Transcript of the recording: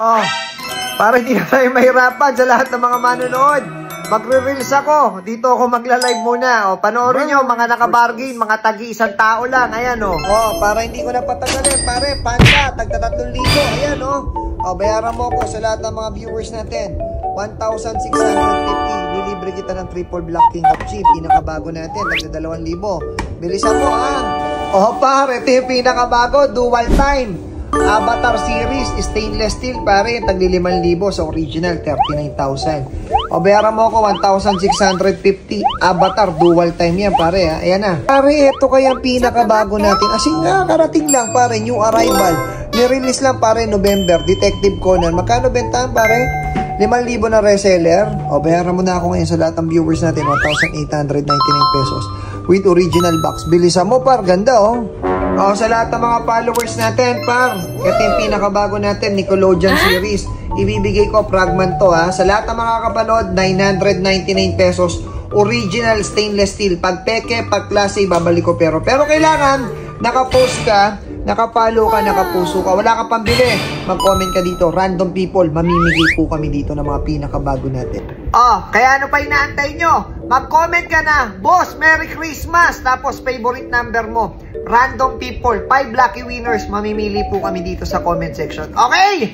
Oh, para hindi na tayo mahirapan sa lahat ng mga manonood. Magre-reels ako. Dito ako magla-live muna. O, panoorin nyo, mga nakabargain, mga tagi isang tao lang. Ayan, o. O, para hindi ko na patagalin, pare, panda, tagta 3,000. Ayan, o. O, bayaran mo ko sa lahat ng mga viewers natin. 1,650. Lilibre kita ng triple black king of chip. Pinakabago natin, tagta 2,000. Bilisan mo, ha. O, pare, ito yung pinakabago, dual time. Avatar series, stainless steel, pare, tagli 5,000 sa original, 39,000. O, bayaran mo ako, 1,650. Avatar, dual time yan, pare, ha? Ayan na. Pare, ito kaya ang pinakabago natin. Asin nga, karating lang, pare, new arrival. Nirelease lang, pare, November, Detective Conan. Magkano bentahan, pare? 5,000 na reseller. O, bayaran mo na ako ngayon sa lahat ng viewers natin, 1,899 pesos. With original box. Bilisan mo, par, ganda, oh. O, sa lahat ng mga followers natin, par, ito yung pinakabago natin, Nickelodeon series. Ibibigay ko fragment to, ha. Sa lahat ng mga kapanood, 999 pesos. Original stainless steel. Pag peke, pag klase, babalik ko pero kailangan, nakapost ka, nakapalo ka, nakapuso ka. Wala ka pambili. Mag-comment ka dito. Random people, mamimigay po kami dito ng mga pinakabago natin. Oh, kaya ano pa inaantay nyo? Mag-comment ka na, boss, Merry Christmas. Tapos favorite number mo. Random people, 5 lucky winners. Mamimili po kami dito sa comment section. Okay?